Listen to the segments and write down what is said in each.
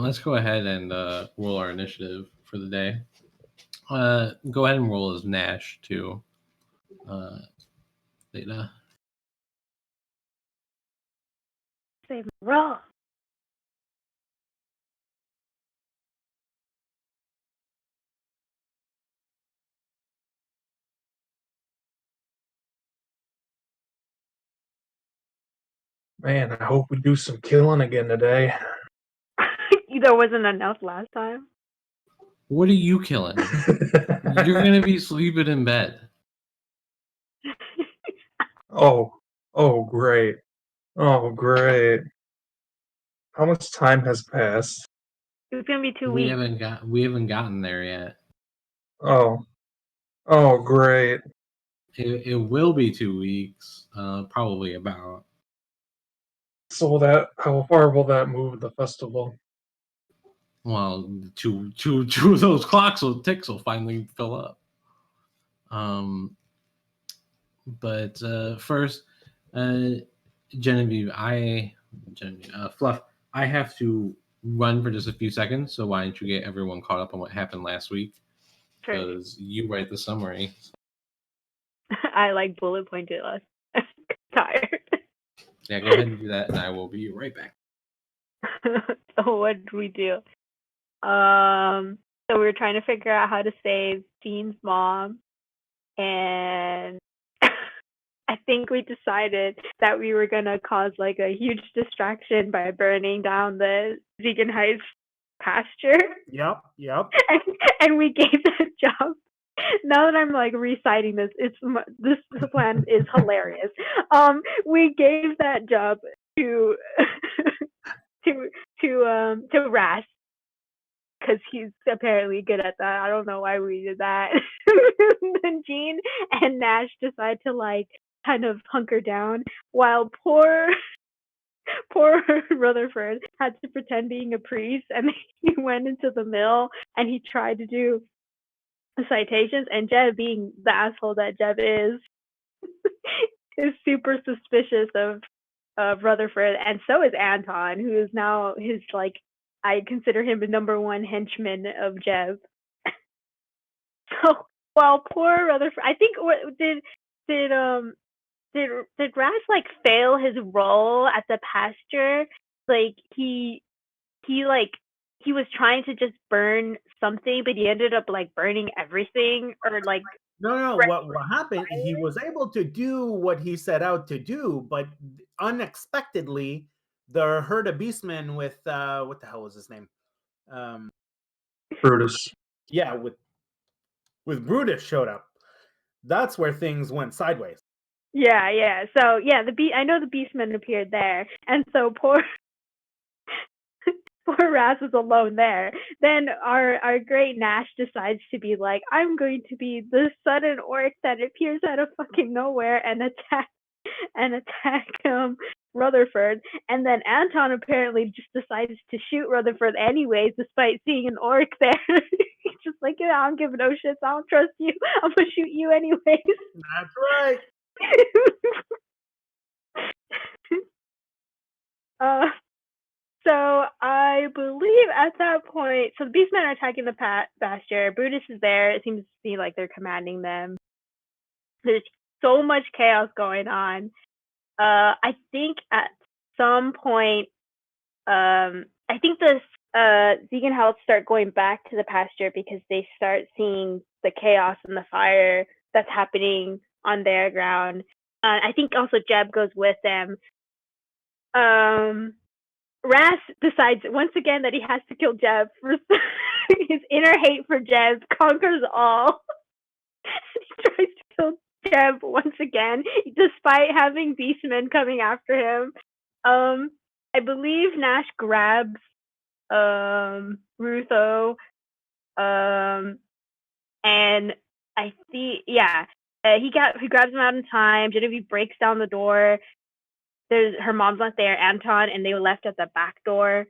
let's go ahead and roll our initiative for the day. Go ahead and roll as Nash too. Theta. Save roll. Man, I hope we do some killing again today. There wasn't enough last time. What are you killing? You're gonna be sleeping in bed. Oh, great. Oh, great. How much time has passed? It's gonna be 2 We weeks. haven't gotten there yet. Oh, great. It will be 2 weeks, probably about. So how far will that move the festival? Well, two of those clocks will finally fill up. But first, Genevieve, Fluff, I have to run for just a few seconds. So why don't you get everyone caught up on what happened last week? Because you write the summary. I bullet pointed less. I'm tired. Yeah, go ahead and do that, and I will be right back. So what did we do? So we were trying to figure out how to save Jean's mom, and I think we decided that we were gonna cause a huge distraction by burning down the Vegan Heights pasture. Yep. And we gave that job. Now that I'm reciting this, this plan is hilarious. We gave that job to to Ras, because he's apparently good at that. I don't know why we did that. Then Jean and Nash decide to kind of hunker down, while poor Rutherford had to pretend being a priest, and he went into the mill and he tried to do citations, and Jeb, being the asshole that Jeb is super suspicious of Rutherford, and so is Anton, who is now his I consider him the number one henchman of Jeb. So while poor Rutherford, I think did Ras fail his role at the pasture? He was trying to just burn something, but he ended up burning everything, or No. What happened? He was able to do what he set out to do, but unexpectedly, the herd of beastmen with what the hell was his name? Brutus. Yeah, with Brutus showed up. That's where things went sideways. Yeah. So yeah, I know the beastmen appeared there, and so poor Ras was alone there. Then our great Nash decides to be I'm going to be the sudden orc that appears out of fucking nowhere and attack Rutherford. And then Anton apparently just decides to shoot Rutherford anyways, despite seeing an orc there. He's just yeah, I don't give no shits. I don't trust you. I'm gonna shoot you anyways. That's right. So I believe at that point, so the beastmen are attacking the pasture. Brutus is there. It seems to be they're commanding them. There's so much chaos going on. I think at some point, I think the Vegan Health start going back to the pasture because they start seeing the chaos and the fire that's happening on their ground. I think also Jeb goes with them. Ras decides once again that he has to kill Jeb. His inner hate for Jeb conquers all. He tries to kill Jeb once again, despite having beastmen coming after him. I believe Nash grabs Rutho, and I see, he grabs him out in time. Genevieve breaks down the door. Her mom's not there, Anton, and they were left at the back door.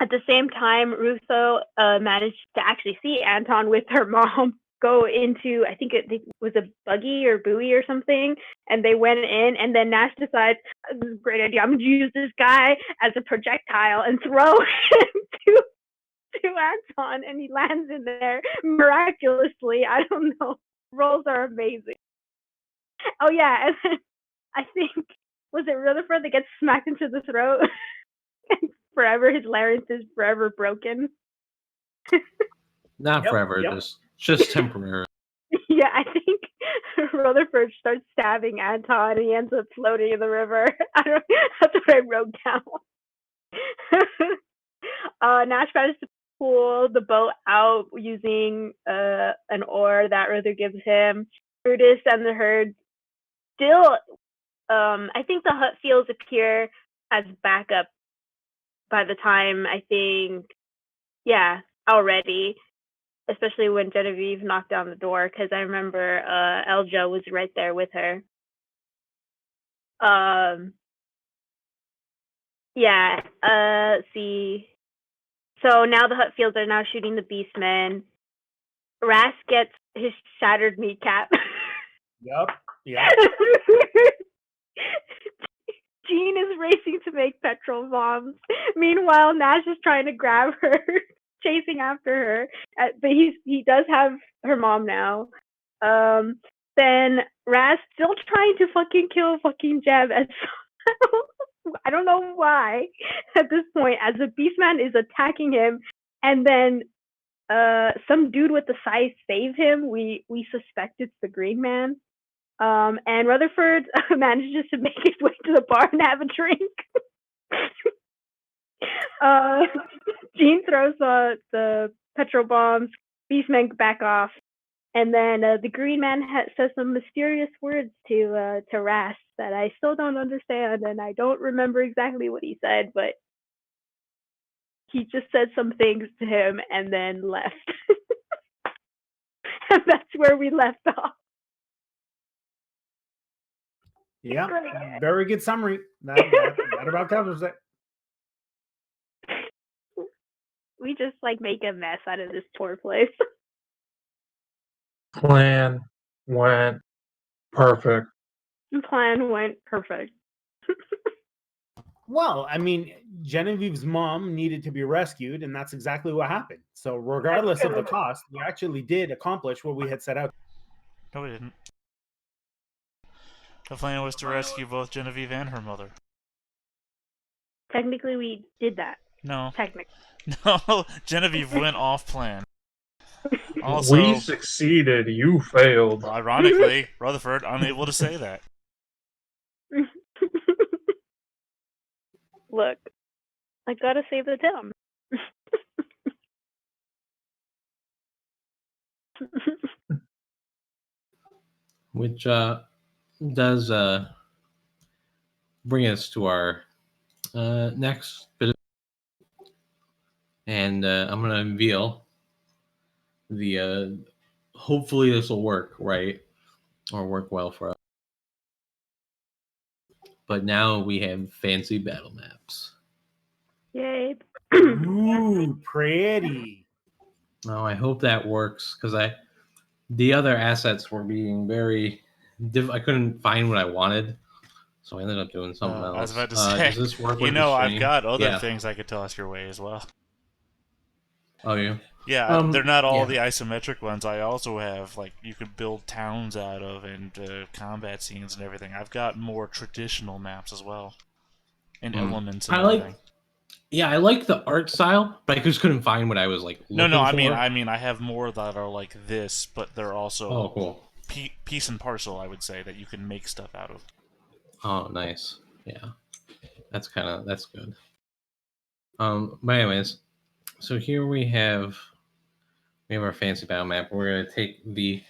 At the same time, Rutho managed to actually see Anton with her mom go into, I think it was a buggy or buoy or something, and they went in, and then Nash decides, this is a great idea, I'm going to use this guy as a projectile and throw him to Anton, and he lands in there miraculously. I don't know. Rolls are amazing. Oh yeah, and then I think, was it Rutherford that gets smacked into the throat? And forever, his larynx is forever broken. Not forever, just temporary. Yeah, I think Rutherford starts stabbing Anton, and he ends up floating in the river. That's what I wrote down. Nash manages to pull the boat out using an oar that Ruther gives him. Brutus and the herd still, I think the Hutfields appear as backup by the time, I think, already. Especially when Genevieve knocked down the door, because I remember Elja was right there with her. Let's see. So now the Hutfields are now shooting the Beastmen. Ras gets his shattered kneecap. Yep. Jean is racing to make petrol bombs. Meanwhile, Nash is trying to grab her, chasing after her. But he does have her mom now. Then Raz still trying to fucking kill fucking Jeb. And I don't know why at this point, as the Beastman is attacking him, and then some dude with the scythe save him. We suspect it's the Green Man. And Rutherford manages to make his way to the bar and have a drink. Jean throws the petrol bombs. Beastmen back off, and then the Green Man says some mysterious words to Ras that I still don't understand, and I don't remember exactly what he said, but he just said some things to him and then left. And that's where we left off. Yeah, very good summary. That about covers it. We just make a mess out of this poor place. Plan went perfect. Plan went perfect. Well, I mean, Genevieve's mom needed to be rescued, and that's exactly what happened. So regardless of the cost, we actually did accomplish what we had set out. No, we didn't. The plan was to rescue both Genevieve and her mother. Technically, we did that. No. Technically. No, Genevieve went off plan. Also, we succeeded, you failed. Ironically, Rutherford unable to say that. Look, I gotta save the town. Which does bring us to our next bit of, and I'm going to unveil the hopefully this will work right, or work well for us. But now we have fancy battle maps. Yay. Ooh, pretty. Oh, I hope that works, because the other assets were being very I couldn't find what I wanted, so I ended up doing something else. I was about to say, does this work you with know, the I've stream? got other things I could toss your way as well. Oh, yeah? Yeah, they're not all the isometric ones. I also have, you could build towns out of, and combat scenes and everything. I've got more traditional maps as well, and elements and everything. I like the art style, but I just couldn't find what I was looking for. I mean, I have more that are like this, but they're also cool. Piece and parcel, I would say, that you can make stuff out of. Oh, nice. Yeah, that's good. But anyways, so here we have our fancy battle map. We're gonna take the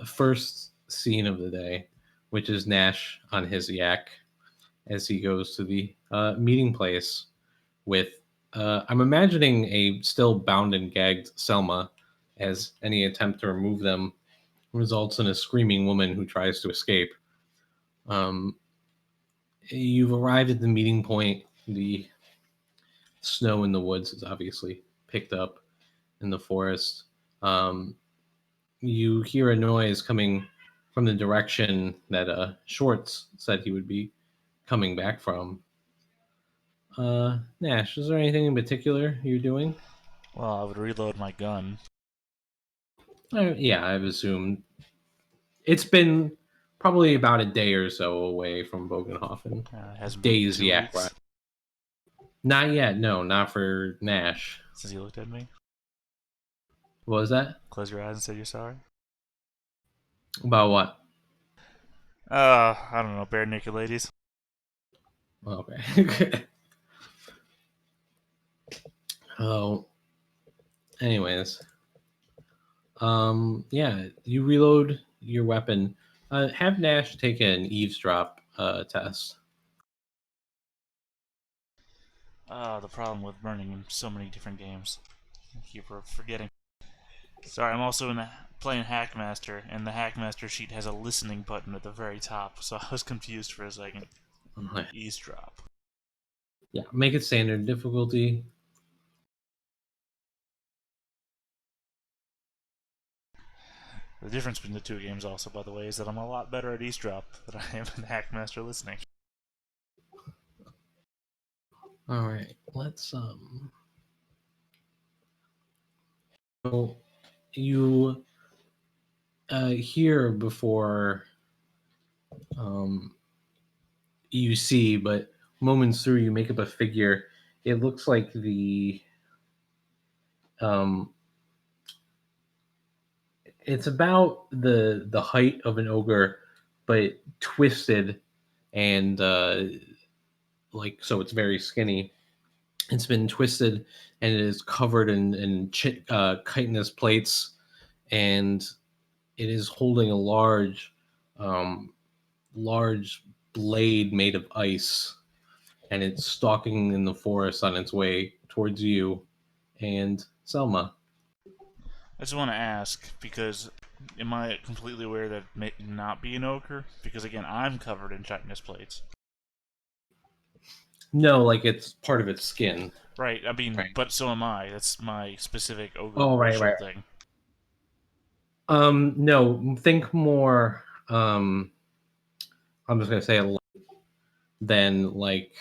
first scene of the day, which is Nash on his yak as he goes to the meeting place with, I'm imagining a still bound and gagged Selma, as any attempt to remove them results in a screaming woman who tries to escape. You've arrived at the meeting point. The snow in the woods is obviously picked up in the forest. you hear a noise coming from the direction that Shorts said he would be coming back from. Nash, is there anything in particular you're doing? Well, I would reload my gun. Yeah, I've assumed. It's been probably about a day or so away from Bogenhofen. It hasn't Days, been 2 yeah, weeks right. Not yet, no, not for Nash. since you looked at me. What was that? Close your eyes and said you're sorry. About what? I don't know, bare naked ladies. Okay. Oh. Anyways. Yeah, you reload your weapon. Have Nash take an eavesdrop test. The problem with burning in so many different games. I keep forgetting. Sorry, I'm also playing Hackmaster, and the Hackmaster sheet has a listening button at the very top, so I was confused for a second. Eavesdrop. Yeah, make it standard difficulty. The difference between the two games also, by the way, is that I'm a lot better at eavesdrop than I am in Hackmaster listening. Alright, let's so you hear before you see, but moments through you make up a figure. It looks like it's about the height of an ogre, but twisted and like, so it's very skinny. It's been twisted and it is covered in chitinous plates, and it is holding a large blade made of ice, and it's stalking in the forest on its way towards you and Selma. I just want to ask, because am I completely aware that it may not be an ogre? Because again, I'm covered in chitinous plates. No, like it's part of its skin. Right, I mean, Right. but so am I. That's my specific ogre Oh, racial right. thing. No, think more, I'm just gonna say than like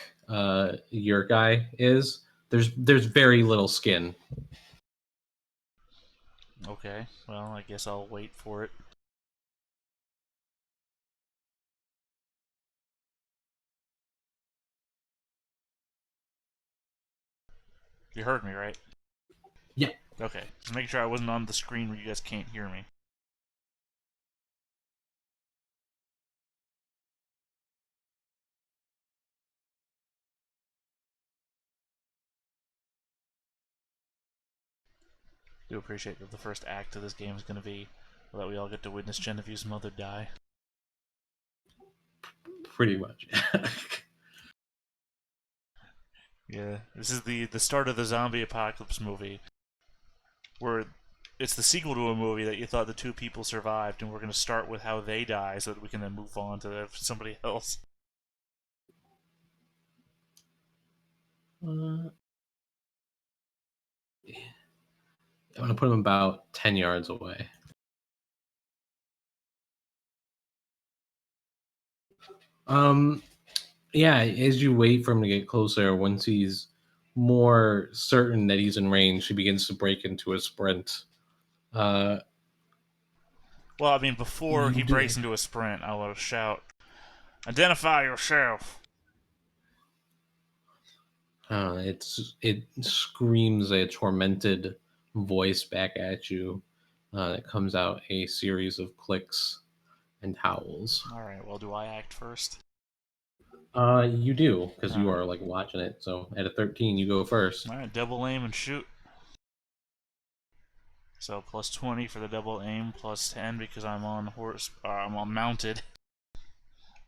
your guy is. There's very little skin. Okay, well, I guess I'll wait for it. You heard me, right? Yeah. Okay, just making sure I wasn't on the screen where you guys can't hear me. Do appreciate that the first act of this game is going to be that we all get to witness Genevieve's mother die. Pretty much. Yeah, this is the start of the zombie apocalypse movie, where it's the sequel to a movie that you thought the two people survived, and we're going to start with how they die so that we can then move on to somebody else. I'm gonna put him about 10 yards away. Yeah, as you wait for him to get closer, once he's more certain that he's in range, he begins to break into a sprint. Well, I mean, before he breaks into a sprint, I want to shout, "Identify yourself!" It screams a tormented voice back at you. It comes out a series of clicks and howls. Alright, well, do I act first? You do, because you are like watching it. So at a 13, you go first. Alright, double aim and shoot. So plus 20 for the double aim, plus 10 because I'm on horse. I'm on mounted.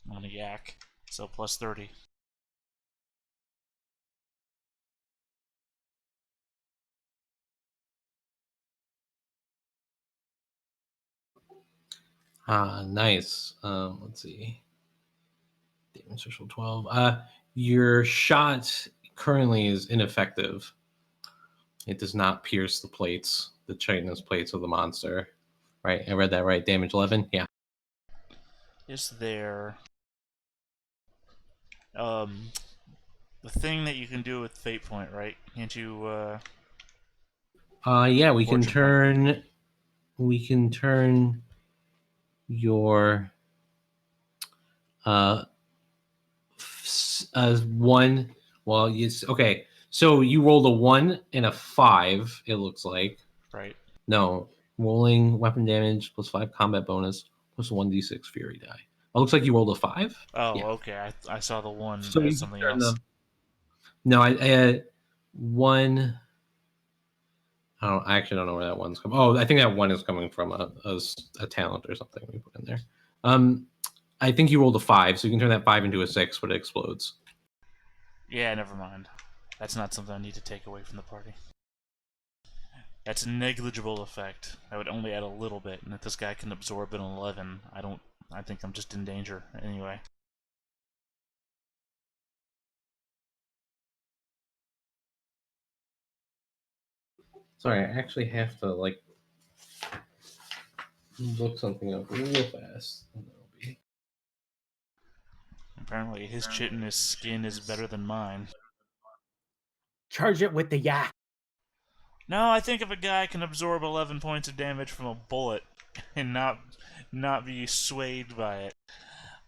I'm on a yak. So plus 30. Nice. Let's see. Damage social 12. Your shot currently is ineffective. It does not pierce the plates, the chitinous plates of the monster. Right, I read that right. Damage 11. Yeah. Is there the thing that you can do with Fate Point, right? Can't you? Yeah, we can Fortune turn. We can turn your one. Well, yes. Okay, so you rolled a 1 and a 5. It looks like. Right. No, rolling weapon damage plus 5 combat bonus plus 1d6 fury die. It looks like you rolled a 5. Oh, Yeah. okay. I saw the one So as you something turn else. No, I had one. I actually don't know where that one's coming. Oh, I think that one is coming from a talent or something we put in there. I think you rolled a 5, so you can turn that 5 into a 6, but it explodes. Yeah, never mind. That's not something I need to take away from the party. That's a negligible effect. I would only add a little bit, and if this guy can absorb an 11, I think I'm just in danger anyway. Sorry, I actually have to look something up real fast. Apparently his chitinous skin is better than mine. Charge it with the yak. No, I think if a guy can absorb 11 points of damage from a bullet and not be swayed by it,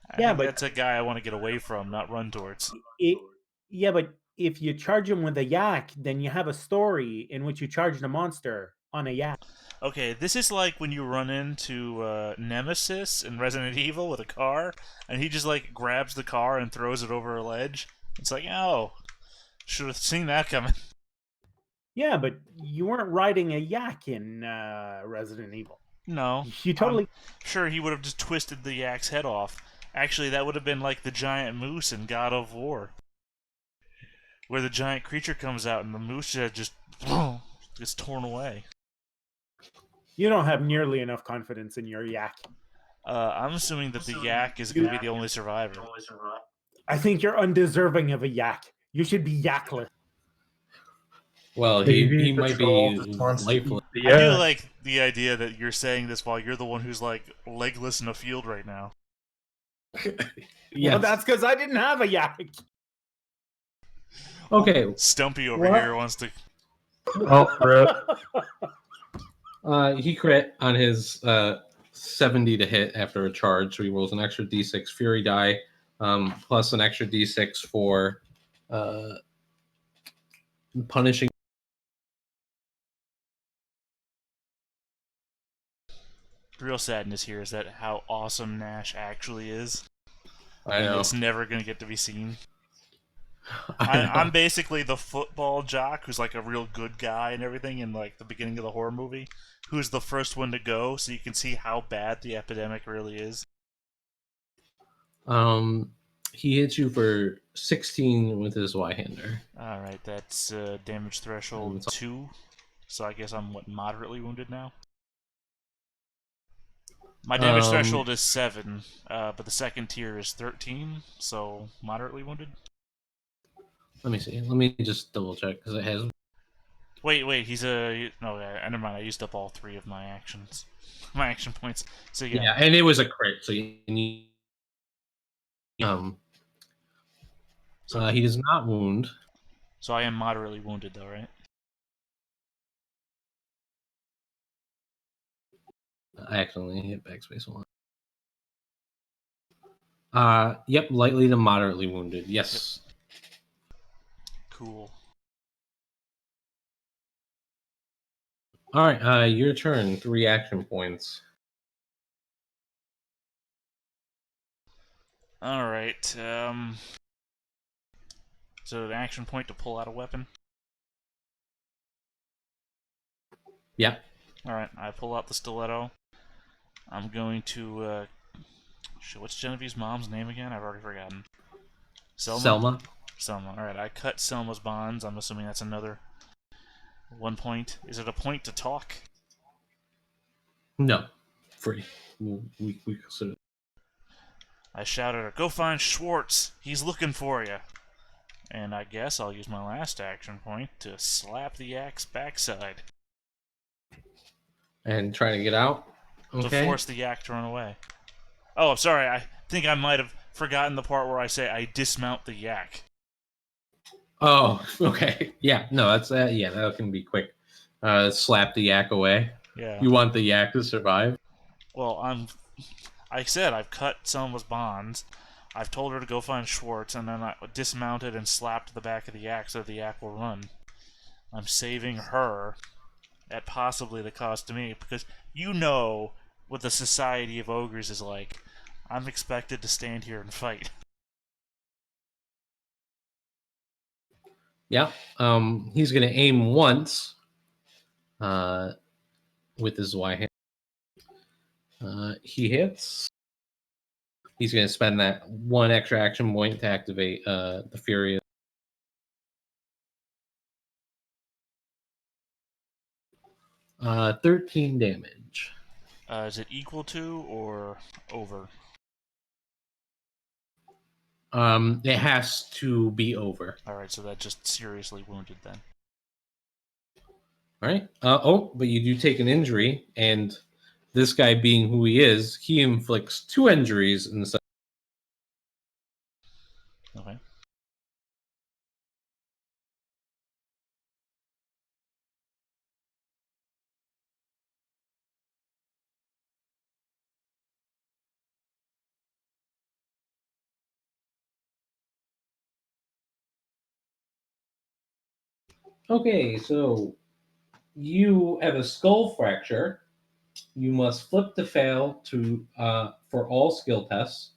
I think that's a guy I want to get away from, not run towards. Yeah, but if you charge him with a yak, then you have a story in which you charge the monster on a yak. Okay, this is like when you run into Nemesis in Resident Evil with a car, and he just like grabs the car and throws it over a ledge. It's like, oh, should have seen that coming. Yeah, but you weren't riding a yak in Resident Evil. No. You totally... Sure, he would have just twisted the yak's head off. Actually, that would have been like the giant moose in God of War, where the giant creature comes out and the moose head just gets torn away. You don't have nearly enough confidence in your yak. I'm assuming that the yak is going to be the only survivor. I think you're undeserving of a yak. You should be yakless. Well, he might be lifeless. I do like the idea that you're saying this while you're the one who's like legless in a field right now. Yeah, well, that's because I didn't have a yak. Okay. Stumpy over here wants to. Oh, crit. He crit on his 70 to hit after a charge, so he rolls an extra d6 fury die, plus an extra d6 for punishing. Real sadness here is that how awesome Nash actually is. I know. It's never going to get to be seen. I'm basically the football jock who's like a real good guy and everything in like the beginning of the horror movie, who's the first one to go, so you can see how bad the epidemic really is. He hits you for 16 with his Zweihänder. All right, that's damage threshold 2, so I guess I'm moderately wounded now. My damage threshold is 7, but the second tier is 13, so moderately wounded. Let me see. Let me just double check because it has. Wait. He's no. Never mind. I used up all 3 of my actions, my action points. So yeah, and it was a crit, so you need. He does not wound. So I am moderately wounded, though, right? I accidentally hit backspace one. Yep, lightly to moderately wounded. Yes. Yep. Cool. All right, your turn. 3 action points. All right. So an action point to pull out a weapon. Yeah. All right. I pull out the stiletto. I'm going to. What's Genevieve's mom's name again? I've already forgotten. Selma. All right. I cut Selma's bonds. I'm assuming that's another 1 point. Is it a point to talk? No. Free. We consider. I shout at her, "Go find Schwartz! He's looking for you!" And I guess I'll use my last action point to slap the yak's backside. And trying to get out? to Okay. force the yak to run away. Oh, I'm sorry. I think I might have forgotten the part where I say I dismount the yak. Oh, okay. Yeah, no, that's yeah, that can be quick. Slap the yak away. Yeah. You want the yak to survive? Well, I said I've cut Selma's bonds. I've told her to go find Schwartz, and then I dismounted and slapped the back of the yak so the yak will run. I'm saving her at possibly the cost to me, because you know what the society of ogres is like. I'm expected to stand here and fight. Yeah. He's gonna aim once. With his Zweihänder. He hits. He's gonna spend that one extra action point to activate the Fury. 13 damage. Is it equal to or over? It has to be over. Alright, so that just seriously wounded then. All right. But you do take an injury, and this guy, being who he is, he inflicts 2 injuries in the. Okay. Okay, so you have a skull fracture. You must flip to fail to for all skill tests.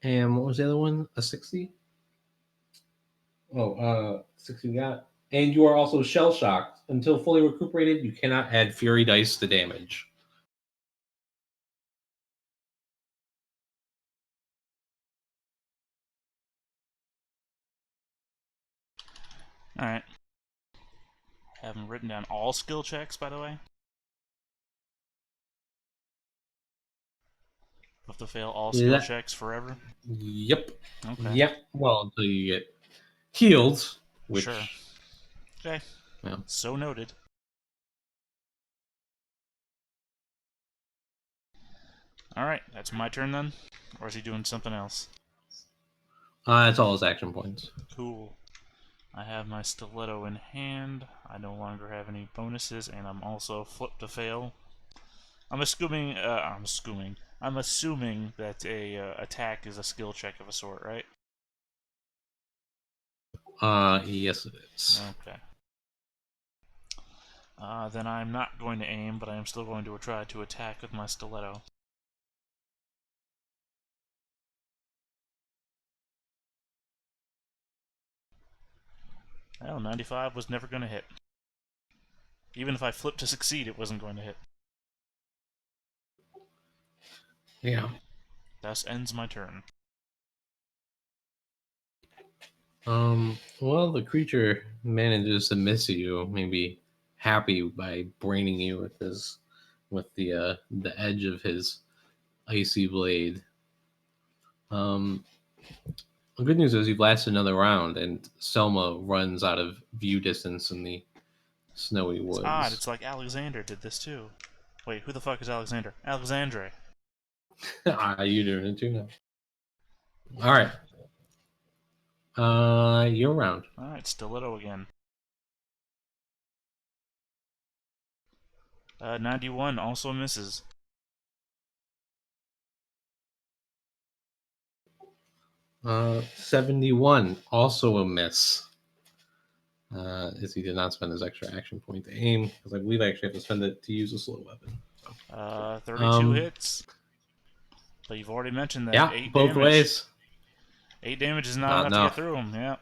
And what was the other one? A 60? Oh, 60 we got. And you are also shell shocked. Until fully recuperated, you cannot add fury dice to damage. Alright. Have them written down all skill checks, by the way. Have to fail all skill checks forever? Yep. Okay. Yep. Well, until you get healed, which. Sure. Okay. Yeah. So noted. Alright, that's my turn then? Or is he doing something else? That's all his action points. Cool. I have my stiletto in hand. I no longer have any bonuses, and I'm also flip to fail. I'm assuming that a attack is a skill check of a sort, right? Yes, it is. Okay. Then I'm not going to aim, but I am still going to try to attack with my stiletto. Well, 95 was never going to hit. Even if I flipped to succeed, it wasn't going to hit. Yeah. Thus ends my turn. Well, the creature manages to miss you, maybe happy by braining you with the edge of his icy blade. The good news is you've lasted another round, and Selma runs out of view distance in the snowy woods. It's odd. It's like Alexander did this too. Wait, who the fuck is Alexander? Alexandre. You doing it too now? All right. You're round. All right, stiletto again. 91 also misses. 71 also a miss. As he did not spend his extra action point to aim, because I believe I actually have to spend it to use a slow weapon. 32 hits. But you've already mentioned that. Yeah, 8 both damage. ways. 8 damage is not enough to get through them. Yeah.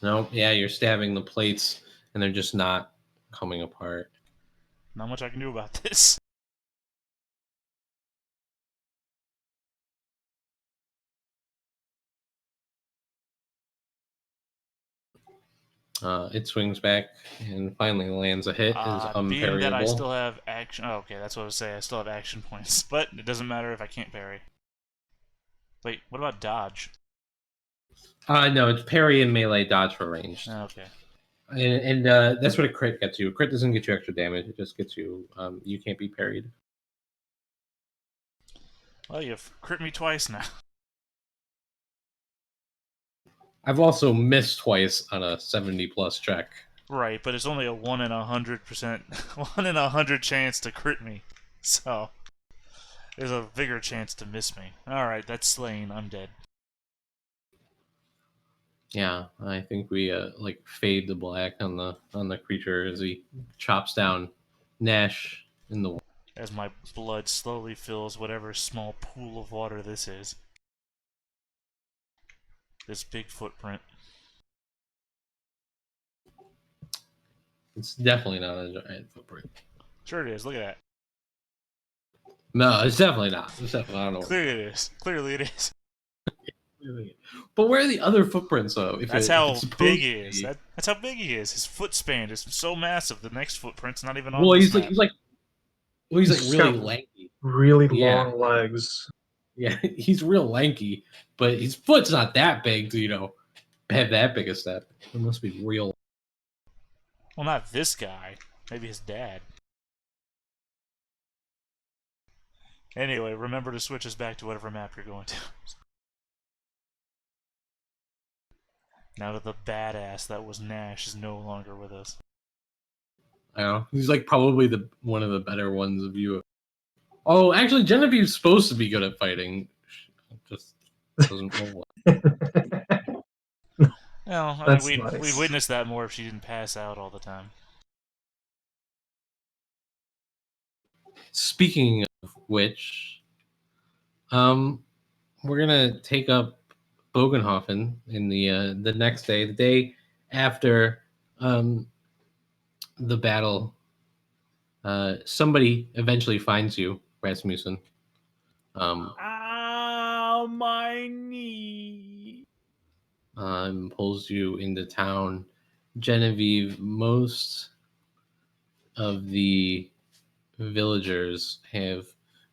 No, yeah, you're stabbing the plates, and they're just not coming apart. Not much I can do about this. It swings back and finally lands a hit. Is unparryable. Being that I still have action... Oh, okay, that's what I was saying. I still have action points. But it doesn't matter if I can't parry. Wait, what about dodge? No, it's parry and melee, dodge for range. Okay. And that's what a crit gets you. A crit doesn't get you extra damage. It just gets you. You can't be parried. Well, you've crit me twice now. I've also missed twice on a 70+ check. Right, but it's only a 1 in 100%, 1 in 100 chance to crit me. So there's a bigger chance to miss me. All right, that's slain. I'm dead. Yeah, I think we like fade to black on the creature as he chops down Nash in the. As my blood slowly fills whatever small pool of water this is. This big footprint. It's definitely not a giant footprint. Sure it is. Look at that. No, it's definitely not. It's definitely, I don't know. Clearly it is. Clearly it is. But where are the other footprints, though? That's how big he is. That's how big he is. His foot span is so massive. The next footprint's not even on. Well, he's like really lanky. Really long legs. Yeah, he's real lanky, but his foot's not that big to have that big a step. It must be real. Well, not this guy. Maybe his dad. Anyway, remember to switch us back to whatever map you're going to. Now that the badass that was Nash is no longer with us. I know. He's like probably one of the better ones of you. Oh, actually, Genevieve's supposed to be good at fighting. Just doesn't roll well. Well, That's we'd nice. witness that more if she didn't pass out all the time. Speaking of which, we're gonna take up Bogenhofen in the next day, the day after the battle. Somebody eventually finds you, Rasmussen. Ow, my knee. Pulls you into town. Genevieve, most of the villagers have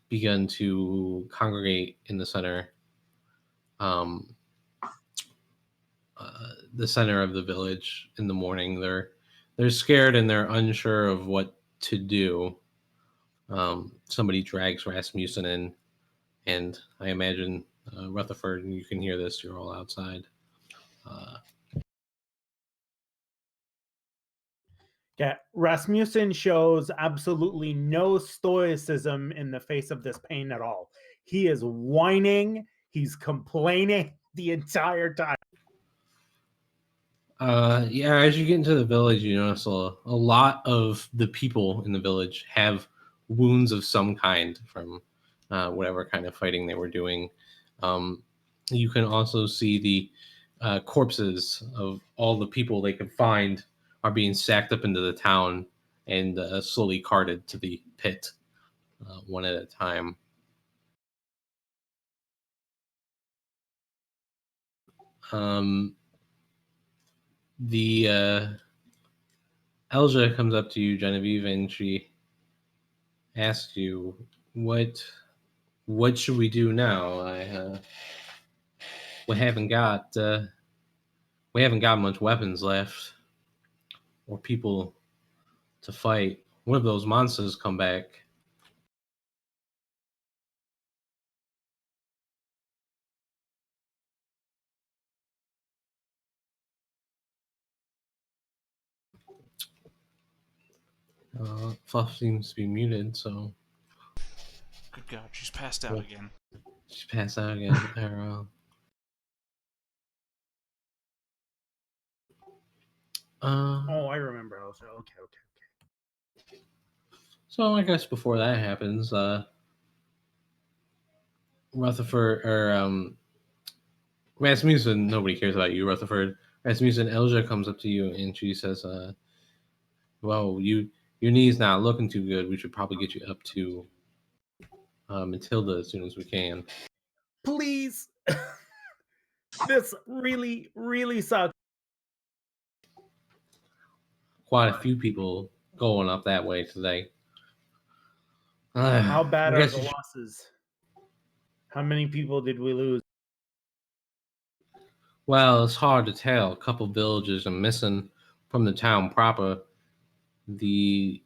begun to congregate in the center. The center of the village in the morning. They're scared and they're unsure of what to do. Somebody drags Rasmussen in, and I imagine Rutherford, and you can hear this. You're all outside. Yeah, Rasmussen shows absolutely no stoicism in the face of this pain at all. He is whining. He's complaining the entire time. Yeah, as you get into the village, you notice a lot of the people in the village have wounds of some kind from whatever kind of fighting they were doing. You can also see the corpses of all the people they could find are being sacked up into the town and slowly carted to the pit one at a time. The Elja comes up to you, Genevieve, and she asks you, "What should we do now? We haven't got much weapons left, or people to fight. What if those monsters come back?" Fluff seems to be muted, so Good God, she's passed out again. she passed out again. Oh, I remember. Okay. So I guess before that happens, Rutherford or Rasmussen, nobody cares about you, Rutherford. Rasmussen, Elja comes up to you and she says, "Well, your knee's not looking too good. We should probably get you up to Matilda as soon as we can." Please. This really, really sucks. Quite a few people going up that way today. How bad I are guess the losses? How many people did we lose? Well, it's hard to tell. A couple villages are missing, from the town proper, the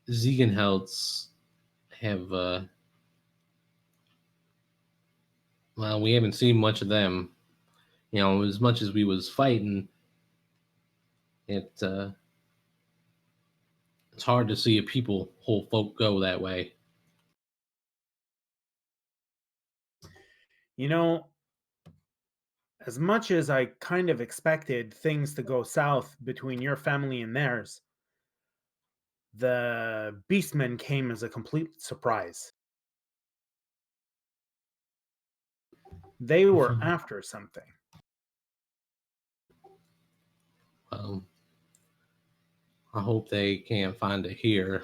Ziegenhelds have well, we haven't seen much of them. You know, as much as we was fighting, it's hard to see a whole folk go that way. You know, as much as I kind of expected things to go south between your family and theirs, the beastmen came as a complete surprise. They were after something. I hope they can't find it here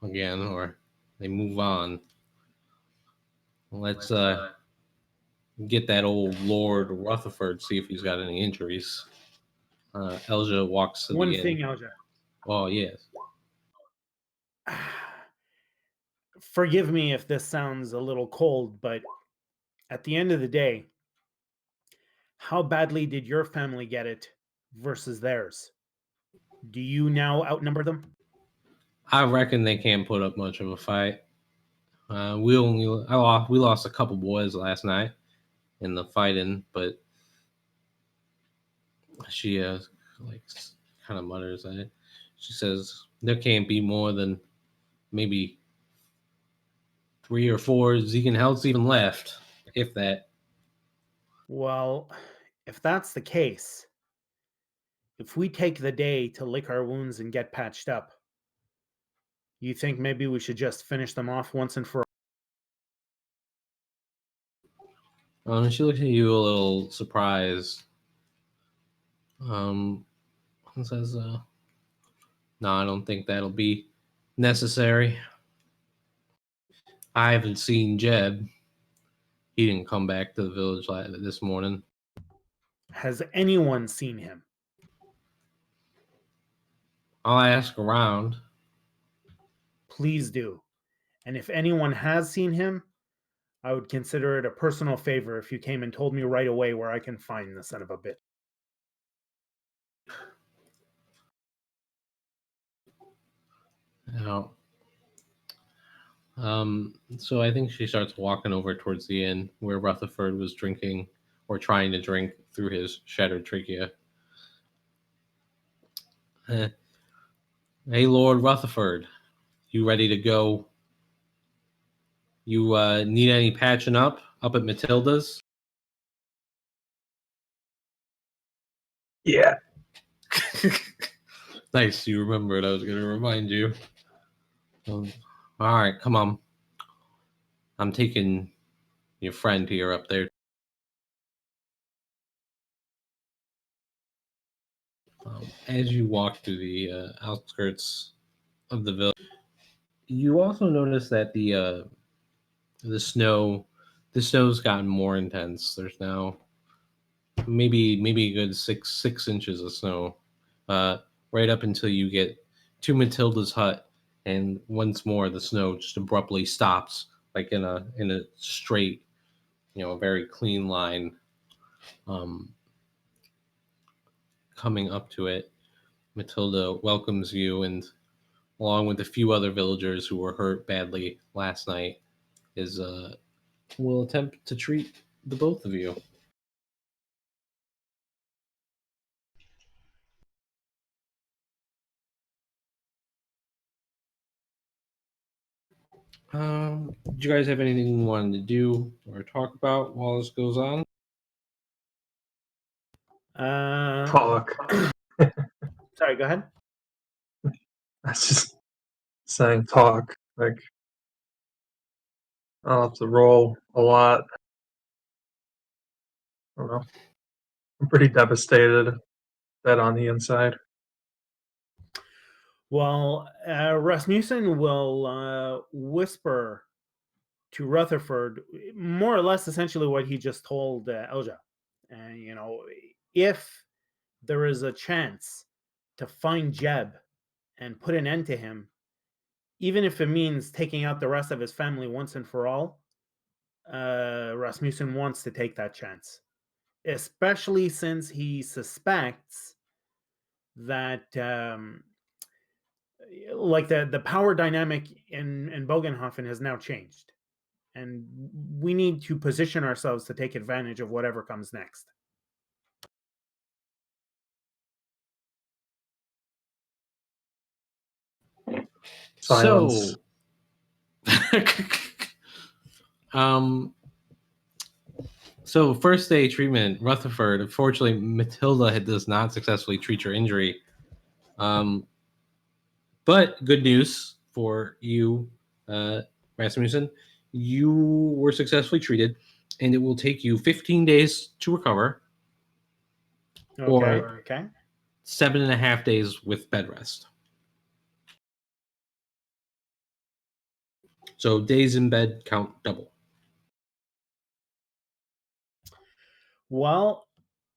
again, or they move on. Let's get that old Lord Rutherford, see if he's got any injuries. Elja walks to One the thing, inn. Elja. Oh, yes. Forgive me if this sounds a little cold, but at the end of the day, how badly did your family get it versus theirs? Do you now outnumber them? I reckon they can't put up much of a fight. We lost a couple boys last night in the fighting, but she like kind of mutters at it. She says there can't be more than maybe 3 or 4 Ziegenhelds even left, if that. Well, if that's the case, if we take the day to lick our wounds and get patched up, you think maybe we should just finish them off once and for all? She looks at you a little surprised. And says, "No, I don't think that'll be necessary. I haven't seen Jeb. He didn't come back to the village this morning." Has anyone seen him? I'll ask around. Please do. And if anyone has seen him, I would consider it a personal favor if you came and told me right away where I can find the son of a bitch. Now, so I think she starts walking over towards the inn where Rutherford was drinking or trying to drink through his shattered trachea. Hey, Lord Rutherford, you ready to go? You need any patching up at Matilda's? Yeah. Nice, you remembered. I was going to remind you. All right, come on. I'm taking your friend here up there. As you walk through the outskirts of the village, you also notice that the snow's gotten more intense. There's now maybe a good six inches of snow, right up until you get to Matilda's hut, and once more the snow just abruptly stops, like in a straight, a very clean line, coming up to it. Matilda welcomes you, and along with a few other villagers who were hurt badly last night, will attempt to treat the both of you. Do you guys have anything you wanted to do or talk about while this goes on? Talk. Sorry, go ahead. That's just saying talk. Like, I'll have to roll a lot. I don't know. I'm pretty devastated. Dead on the inside. Well, Rasmussen will whisper to Rutherford more or less essentially what he just told Elja. And, if there is a chance to find Jeb and put an end to him, even if it means taking out the rest of his family once and for all, Rasmussen wants to take that chance, especially since he suspects that like the power dynamic in Bogenhofen has now changed, and we need to position ourselves to take advantage of whatever comes next. Silence. So first day treatment, Rutherford. Unfortunately, Matilda does not successfully treat your injury. But good news for you, Rasmussen. You were successfully treated, and it will take you 15 days to recover. Or 7.5 days with bed rest. So days in bed count double. Well,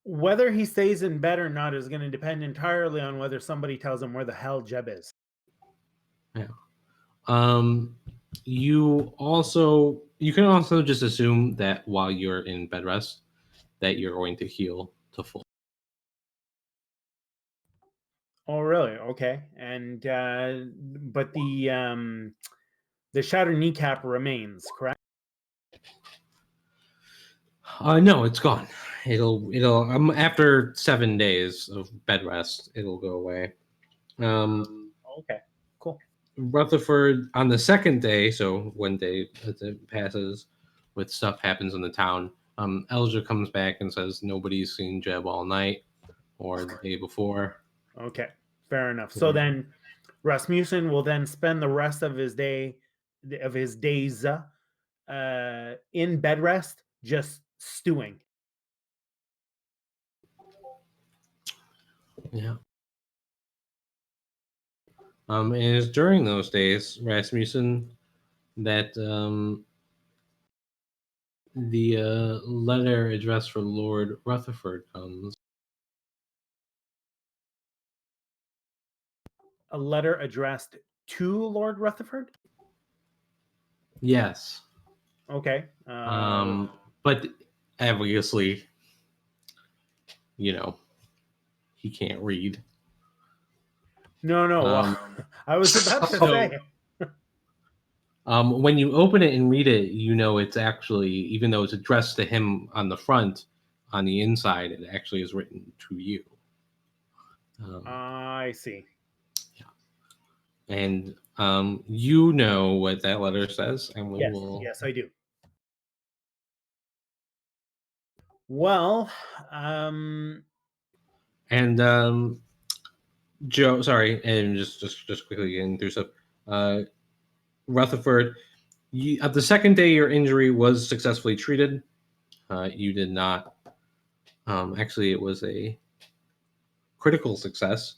whether he stays in bed or not is going to depend entirely on whether somebody tells him where the hell Jeb is. Yeah. You can also just assume that while you're in bed rest, that you're going to heal to full. Oh, really? Okay. And but the shattered kneecap remains, correct? No, it's gone. It'll after 7 days of bed rest, it'll go away. Okay, cool. Rutherford on the second day, so one day as it passes, with stuff happens in the town. Elja comes back and says nobody's seen Jeb all night or the day before. Okay, fair enough. So then Rasmussen will then spend the rest of his days in bed rest, just stewing. Yeah. And it's during those days, Rasmussen, that the letter addressed for Lord Rutherford comes. A letter addressed to Lord Rutherford? Yes. Okay. But obviously, he can't read. No. I was about to say. When you open it and read it, it's actually, even though it's addressed to him on the front, on the inside, it actually is written to you. I see. Yeah. And you know what that letter says, and we will. Yes, I do. Well, and Joe, sorry, and just quickly getting through stuff. Rutherford, the second day your injury was successfully treated. You did not. Actually, it was a critical success.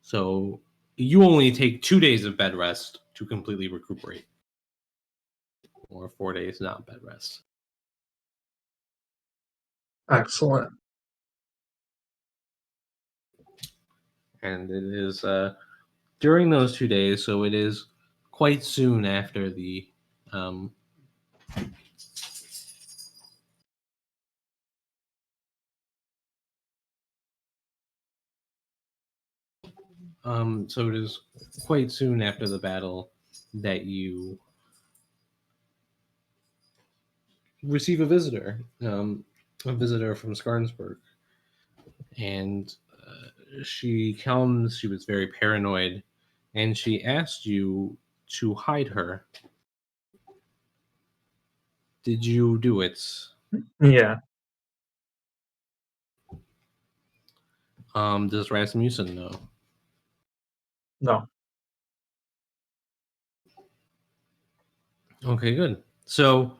So you only take 2 days of bed rest to completely recuperate, or 4 days not bed rest. Excellent. And it is during those 2 days, so it is quite soon after the so it is quite soon after the battle that you receive a visitor from Skarnsburg. And she comes, she was very paranoid, and she asked you to hide her. Did you do it? Yeah. Does Rasmussen know? No. Okay, good. So,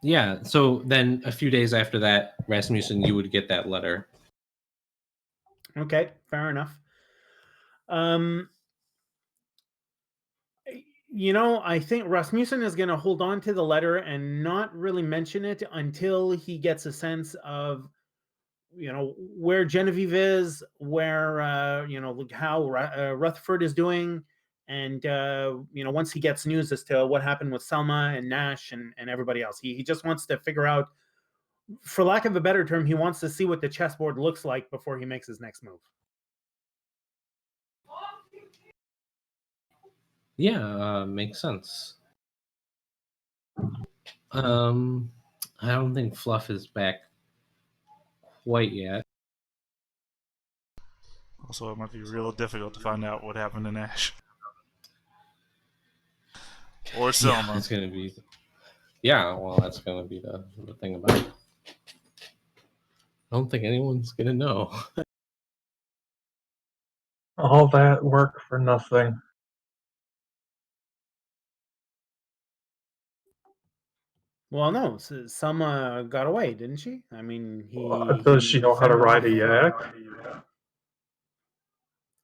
yeah. So then, a few days after that, Rasmussen, you would get that letter. Okay, fair enough. I think Rasmussen is going to hold on to the letter and not really mention it until he gets a sense of, where Genevieve is, where, how Rutherford is doing. And, once he gets news as to what happened with Selma and Nash and everybody else, he just wants to figure out For lack of a better term, he wants to see what the chessboard looks like before he makes his next move. Yeah, makes sense. I don't think Fluff is back quite yet. Also, it might be real difficult to find out what happened to Nash. Or Selma. Yeah, it's gonna be. Yeah, well, that's gonna be the thing about it. I don't think anyone's gonna know. All that work for nothing. Well, no, Selma got away, didn't she? I mean, Does she know how to ride a yak?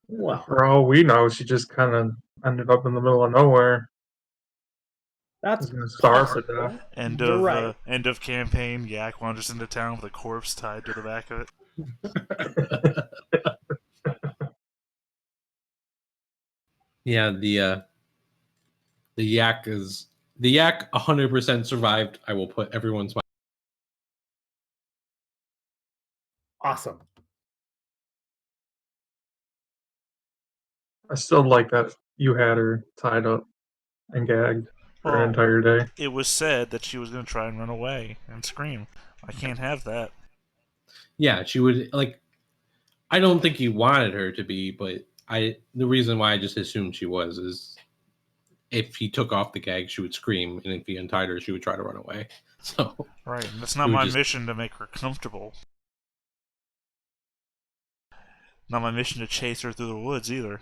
Well, for all we know, she just kind of ended up in the middle of nowhere. that's She's gonna starve to possible. death. You're right. End of campaign. Yak wanders into town with a corpse tied to the back of it. Yeah, the yak 100% survived. I will put everyone's mind. Awesome. I still like that you had her tied up and gagged for an entire day. It was said that she was going to try and run away and scream. I can't have that. Yeah, she would I don't think he wanted her to be, but the reason why I just assumed she was is if he took off the gag, she would scream, and if he untied her, she would try to run away. So right, and that's not my mission to make her comfortable. Not my mission to chase her through the woods either.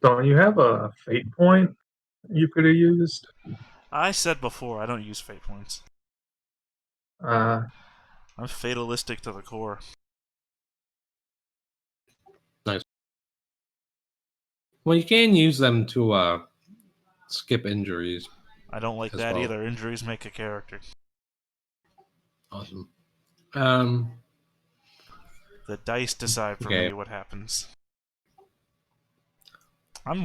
Don't you have a fate point you could have used? I said before, I don't use fate points. I'm fatalistic to the core. Nice. Well, you can use them to skip injuries. I don't like that either. Injuries make a character. Awesome. The dice decide for me what happens. I'm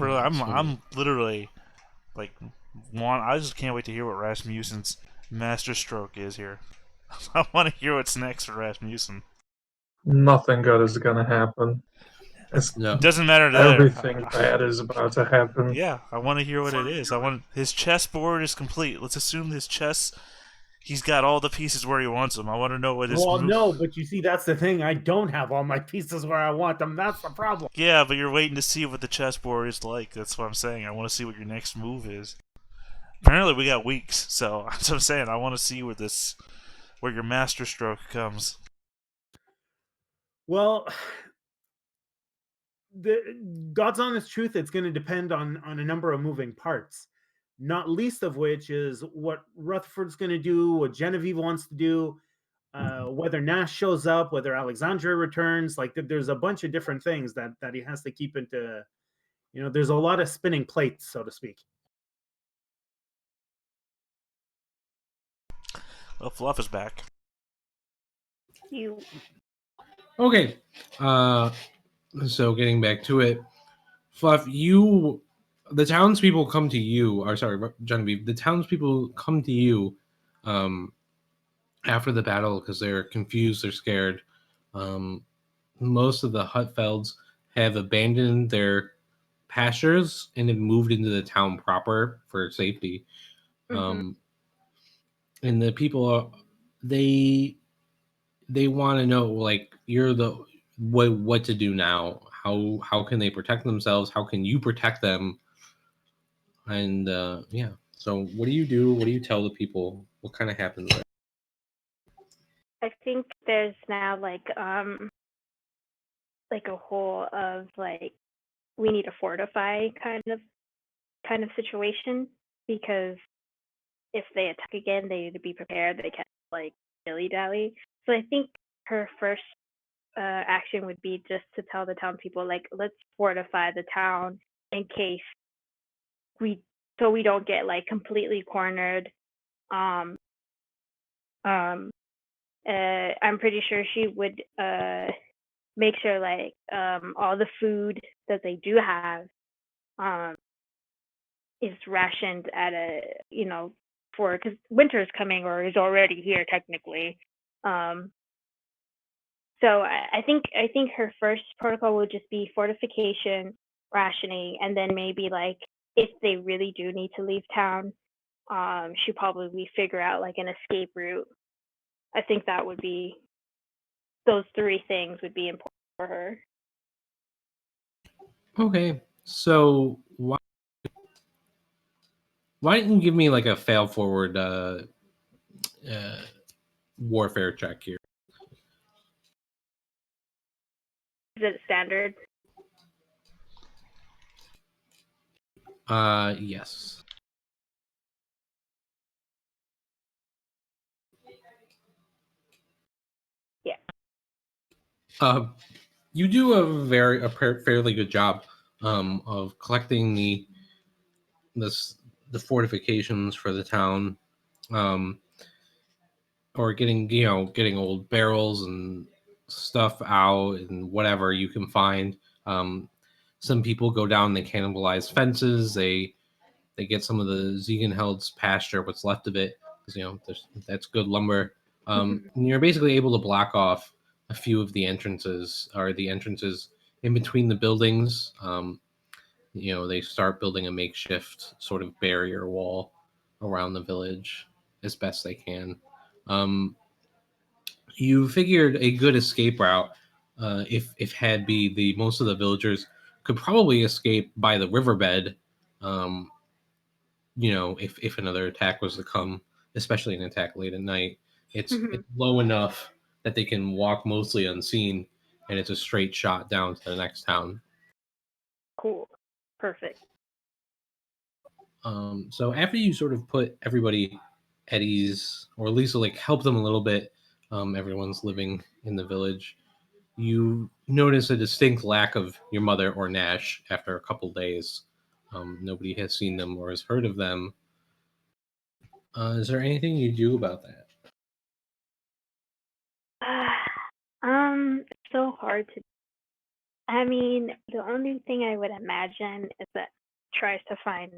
literally like I just can't wait to hear what Rasmussen's master stroke is here. I want to hear what's next for Rasmussen. Nothing good is gonna happen. It doesn't matter to everything bad is about to happen. Yeah, I want to hear what it is. His chessboard is complete. Let's assume his chess. He's got all the pieces where he wants them. I want to know what his. Well, no, but you see, that's the thing. I don't have all my pieces where I want them. That's the problem. Yeah, but you're waiting to see what the chessboard is like. That's what I'm saying. I want to see what your next move is. Apparently, we got weeks, so that's what I'm saying. I want to see where your master stroke comes. Well, the God's honest truth, it's going to depend on a number of moving parts. Not least of which is what Rutherford's going to do, what Genevieve wants to do, whether Nash shows up, whether Alexandra returns. Like there's a bunch of different things that he has to keep into. There's a lot of spinning plates, so to speak. Well, Fluff is back. Okay. So getting back to it, Fluff, the townspeople come to you. Or sorry, Genevieve. The townspeople come to you after the battle because they're confused, they're scared. Most of the Hutfelds have abandoned their pastures and have moved into the town proper for safety. And the people they want to know, like, you're the what to do now. How can they protect themselves? How can you protect them? And yeah. So what do you do? What do you tell the people? What kind of happens there? I think there's now like a whole of like we need to fortify kind of situation, because if they attack again, they need to be prepared. They can't like dilly-dally. So I think her first action would be just to tell the town people, like, let's fortify the town in case we don't get like completely cornered. I'm pretty sure she would make sure like all the food that they do have is rationed at a, for, because winter is coming or is already here technically. So I think her first protocol would just be fortification, rationing, and then maybe like if they really do need to leave town, she'd probably figure out like an escape route. I think that would be, those three things would be important for her. Okay, so why don't you give me like a fail forward warfare check here? Is it standard? Yes. Yeah. You do a fairly good job of collecting the fortifications for the town, or getting old barrels and stuff out and whatever you can find. Some people go down, they cannibalize fences, they get some of the Ziegenheld's pasture, what's left of it, because that's good lumber. And you're basically able to block off a few of the entrances, or the entrances in between the buildings. They start building a makeshift sort of barrier wall around the village as best they can. You figured a good escape route, if had be, the most of the villagers could probably escape by the riverbed. If another attack was to come, especially an attack late at night, it's low enough that they can walk mostly unseen, and it's a straight shot down to the next town. Cool. Perfect. So after you sort of put everybody at ease, or at least like help them a little bit, everyone's living in the village, you notice a distinct lack of your mother or Nash after a couple days. Nobody has seen them or has heard of them. Is there anything you do about that? It's so hard to. I mean, the only thing I would imagine is that tries to find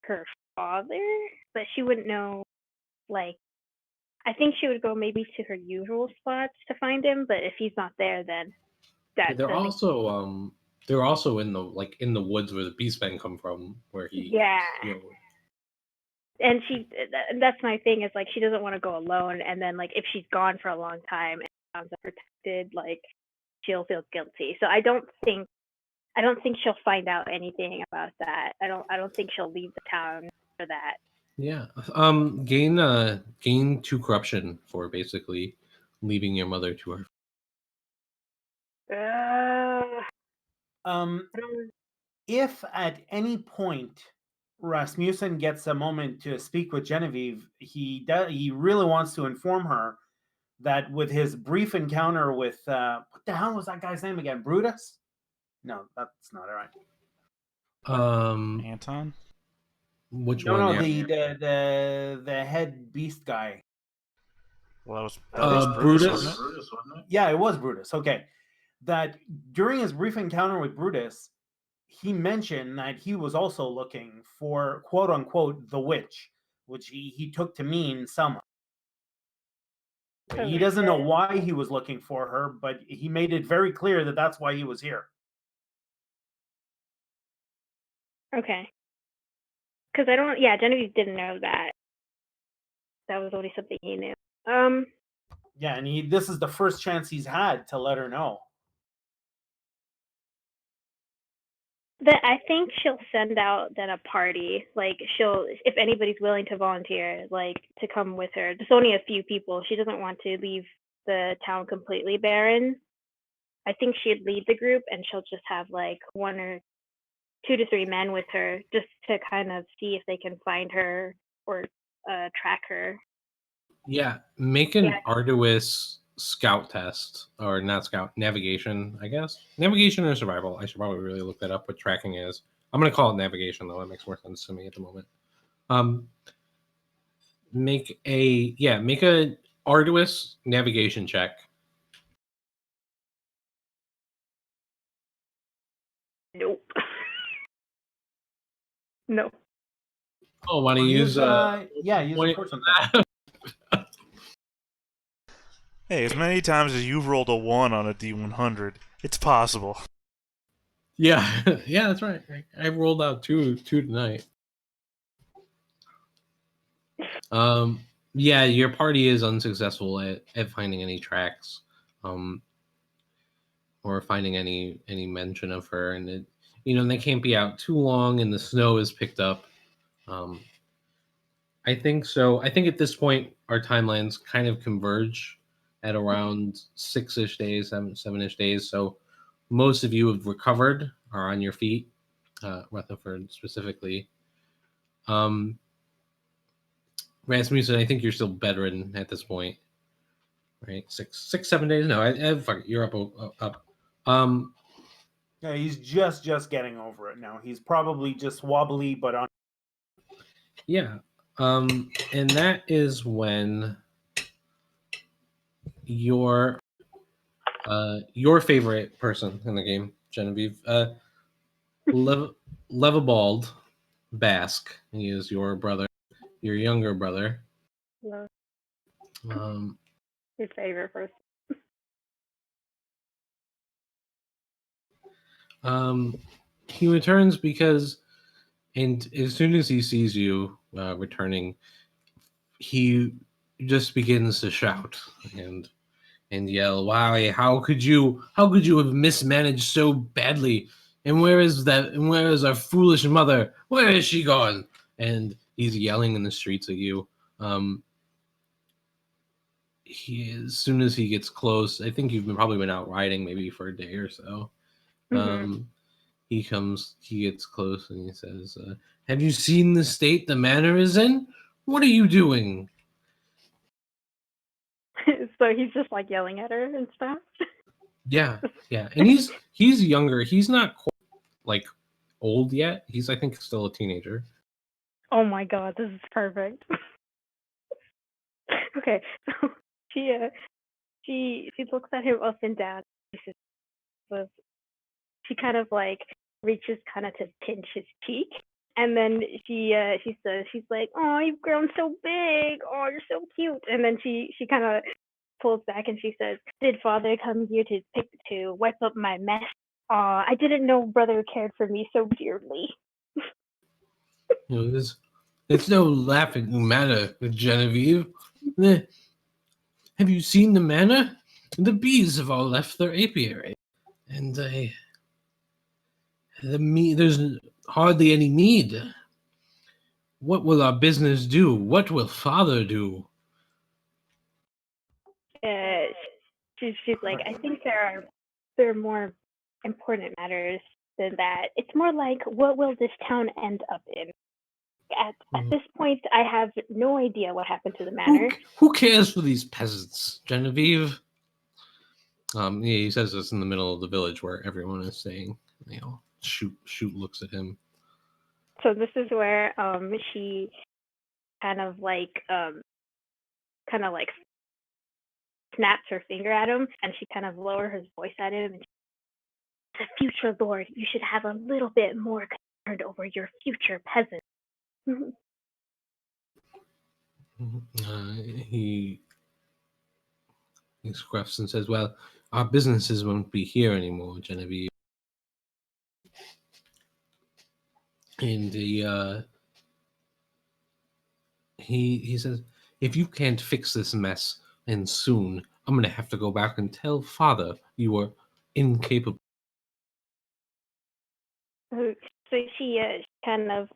her father, but she wouldn't know. Like, I think she would go maybe to her usual spots to find him, but if he's not there, then that. They're also in the woods where the beastmen come from, where he. Yeah. And that's my thing, is like she doesn't want to go alone, and then like if she's gone for a long time and sounds protected, like she'll feel guilty. So I don't think she'll find out anything about that. I don't think she'll leave the town for that. Yeah. Gain 2 corruption for basically leaving your mother to her. If at any point Rasmussen gets a moment to speak with Genevieve, he really wants to inform her that with his brief encounter with what the hell was that guy's name again? Brutus? No, that's not right. Anton? Which no, one? No, the head beast guy. Well, that was Brutus, wasn't it? Yeah, it was Brutus. Okay. That during his brief encounter with Brutus, he mentioned that he was also looking for, quote unquote, the witch, which he took to mean someone. He doesn't know why he was looking for her, but he made it very clear that that's why he was here. Okay. Because Genevieve didn't know that. That was only something he knew. Yeah, and this is the first chance he's had to let her know. I think she'll send out then a party. Like if anybody's willing to volunteer, like to come with her. There's only a few people. She doesn't want to leave the town completely barren. I think she'd lead the group, and she'll just have like 1 or 2 to 3 men with her, just to kind of see if they can find her or track her. Yeah, make an arduous scout test, or not scout, navigation, I guess. Navigation or survival. I should probably really look that up, what tracking is. I'm going to call it navigation, though. That makes more sense to me at the moment. Make a arduous navigation check. Nope. No. Oh, want to use use a fortune point. Hey, as many times as you've rolled a 1 on a D100, it's possible. Yeah, yeah, that's right. I rolled out two tonight. Yeah, your party is unsuccessful at finding any tracks, or finding any mention of her, and they can't be out too long, and the snow is picked up. I think so. I think at this point our timelines kind of converge at around 6-ish days, 7-ish days. So most of you have recovered, are on your feet. Rutherford specifically. Rasmussen, I think you're still bedridden at this point, right? 7 days. No, fuck it, you're up. Yeah, he's just getting over it now. He's probably just wobbly, but on. Yeah. And that is when your favorite person in the game, Genevieve, Levibald Basque. He is your brother, your younger brother. Yeah. Um, His favorite person. he returns because, and as soon as he sees you returning, he just begins to shout and yell, "Wow! How could you have mismanaged so badly? And where is our foolish mother? Where is she gone?" And he's yelling in the streets at you. As soon as he gets close, I think you've probably been out riding maybe for a day or so. He gets close and he says, "Have you seen the state the manor is in? What are you doing?" So he's just like yelling at her and stuff. Yeah, and he's younger. He's not quite, like, old yet. He's, I think, still a teenager. Oh my god, this is perfect. Okay, so she looks at him up and down. She kind of like reaches kind of to pinch his cheek, and then she says, she's like, "Oh, you've grown so big. Oh, you're so cute." And then she kind of pulls back and she says, "Did father come here to wipe up my mess? I didn't know brother cared for me so dearly." It's no laughing matter, Genevieve. Have you seen the manor? The bees have all left their apiary, and there's hardly any need. What will our business do? What will father do? She's like, "I think there are more important matters than that. It's more like, what will this town end up in? At this point, I have no idea what happened to the manor." Who cares for these peasants, Genevieve? Yeah, he says this in the middle of the village where everyone is staying. Shoot looks at him. So this is where she kind of like snaps her finger at him, and she kind of lowers her voice at him. And "The future lord, you should have a little bit more concern over your future peasants." He scruffs and says, "Well, our businesses won't be here anymore, Genevieve." And he says, "If you can't fix this mess, and soon, I'm gonna have to go back and tell father you were incapable." So she kind of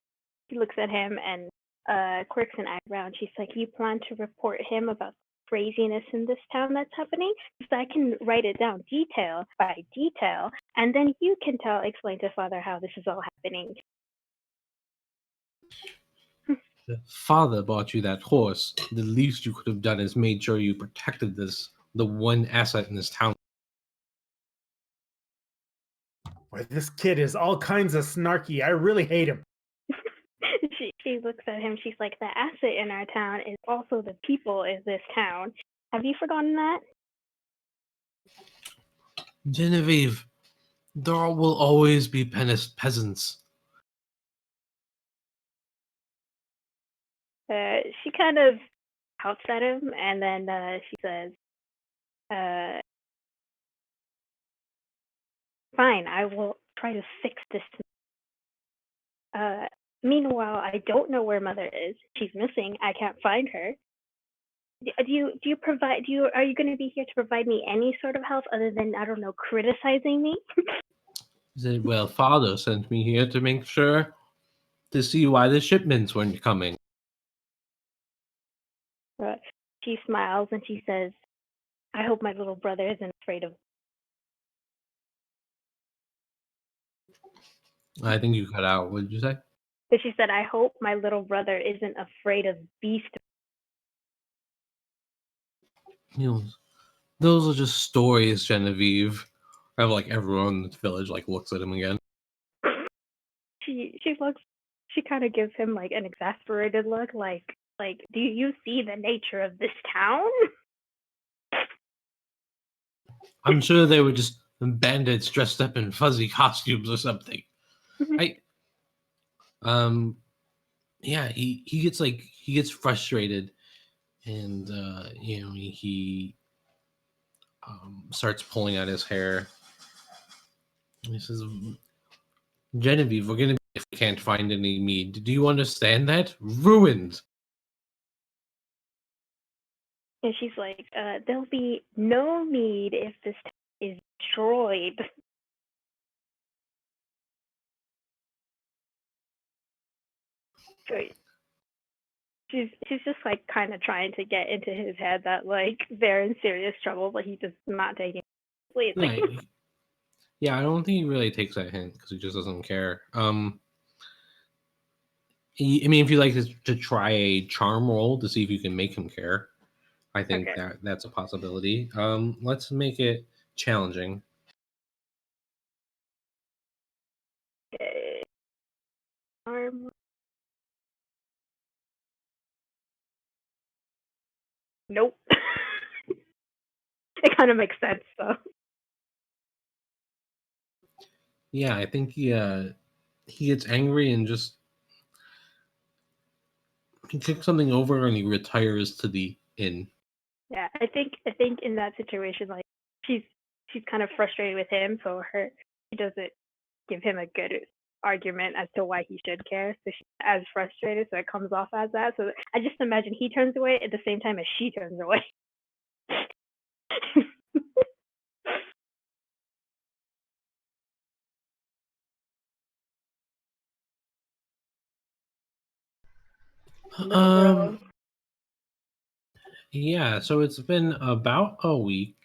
looks at him and quirks an eyebrow, and she's like, "You plan to report him about craziness in this town that's happening? So I can write it down detail by detail, and then you can explain to father how this is all happening." Father bought you that horse. The least you could have done is made sure you protected the one asset in this town. Boy, this kid is all kinds of snarky. I really hate him. She looks at him. She's like, "The asset in our town is also the people in this town. Have you forgotten that?" Genevieve, there will always be peasants. She kind of pouts at him, and then she says, "Fine, I will try to fix this. Meanwhile, I don't know where Mother is. She's missing. I can't find her. Are you going to be here to provide me any sort of help other than, I don't know, criticizing me?" He said, "Well, Father sent me here to make sure to see why the shipments weren't coming." She smiles and she says, "I hope my little brother isn't afraid of..." I think you cut out. What did you say? So she said, "I hope my little brother isn't afraid of beast." You know, those are just stories, Genevieve. I have like everyone in the village like looks at him again. She kind of gives him like an exasperated look, like, do you see the nature of this town? I'm sure they were just bandits dressed up in fuzzy costumes or something. Yeah, he gets frustrated, and he starts pulling out his hair. He says, "Genevieve, we're gonna be if we can't find any mead. Do you understand that? Ruined." And she's like, "There'll be no mead if this town is destroyed." So she's just like kind of trying to get into his head that like they're in serious trouble, but he's just not taking it seriously. Yeah, I don't think he really takes that hint because he just doesn't care. I mean, if you like to try a charm roll to see if you can make him care, I think Okay. that's a possibility. Let's make it challenging. Okay. Nope. It kind of makes sense though. Yeah, I think he gets angry and just he kicks something over and he retires to the inn. Yeah, I think in that situation, like she's kind of frustrated with him, so she doesn't give him a good argument as to why he should care. So she's as frustrated, so it comes off as that. So I just imagine he turns away at the same time as she turns away. Yeah, so it's been about a week.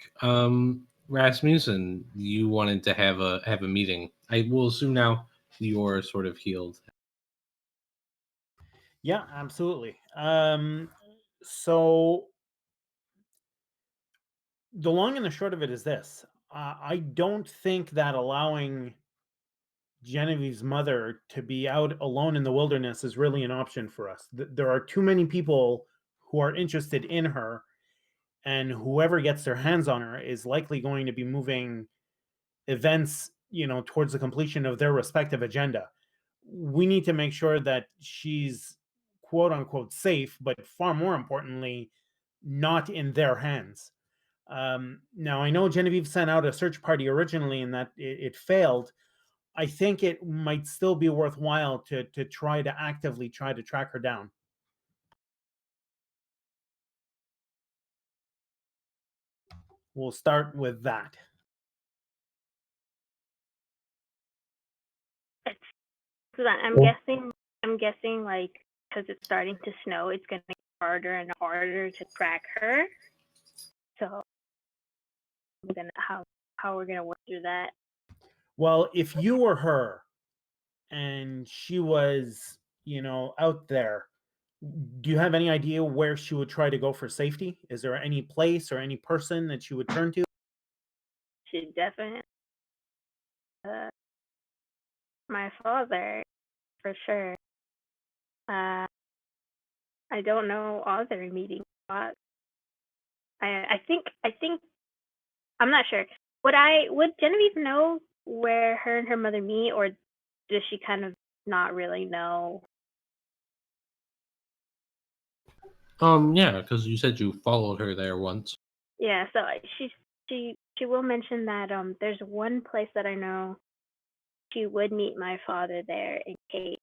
Rasmussen, you wanted to have a meeting. I will assume now you're sort of healed. Yeah, absolutely. So the long and the short of it is this. I don't think that allowing Genevieve's mother to be out alone in the wilderness is really an option for us. There are too many people who are interested in her, and whoever gets their hands on her is likely going to be moving events, towards the completion of their respective agenda. We need to make sure that she's quote unquote safe, but far more importantly, not in their hands. Now, I know Genevieve sent out a search party originally and that it failed. I think it might still be worthwhile to try to actively try to track her down. We'll start with that. So that I'm guessing like because it's starting to snow, it's gonna get harder and harder to track her. So how we're gonna work through that? Well, if you were her and she was, out there, do you have any idea where she would try to go for safety? Is there any place or any person that she would turn to? She definitely my father, for sure. I don't know other meeting spots. I think I'm not sure. Would Genevieve know where her and her mother meet, or does she kind of not really know? Yeah, because you said you followed her there once. Yeah, so she will mention that there's one place that I know she would meet my father there in case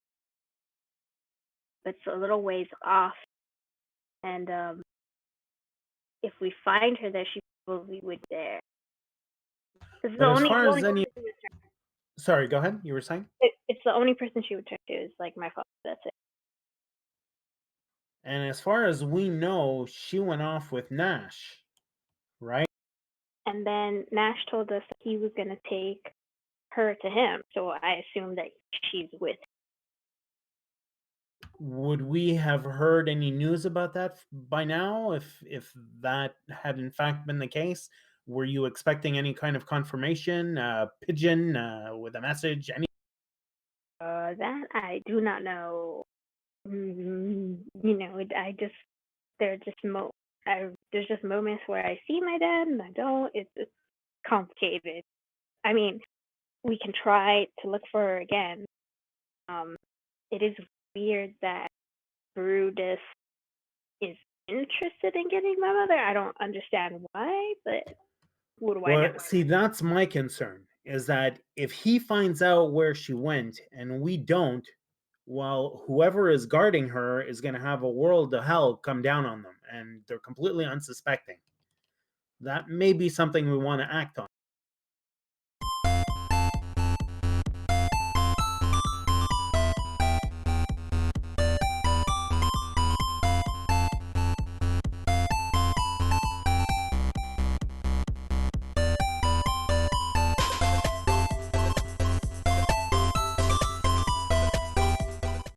it's a little ways off, and if we find her there, she probably would there. This is But the as only, far the as only any, person she would turn. sorry, go ahead. You were saying? It's the only person she would turn to is like my father. That's it. And as far as we know, she went off with Nash, right? And then Nash told us that he was gonna take her to him, so I assume that she's with. Would we have heard any news about that by now? If that had in fact been the case, were you expecting any kind of confirmation, pigeon with a message? Any? That I do not know. You know, I just there's just moments where I see my dad and I don't. It's complicated. I mean, we can try to look for her again. It is weird that Brutus is interested in getting my mother. I don't understand why, but what do I know? Well, see, that's my concern, is that if he finds out where she went and we don't, well, whoever is guarding her is going to have a world of hell come down on them, and they're completely unsuspecting. That may be something we want to act on.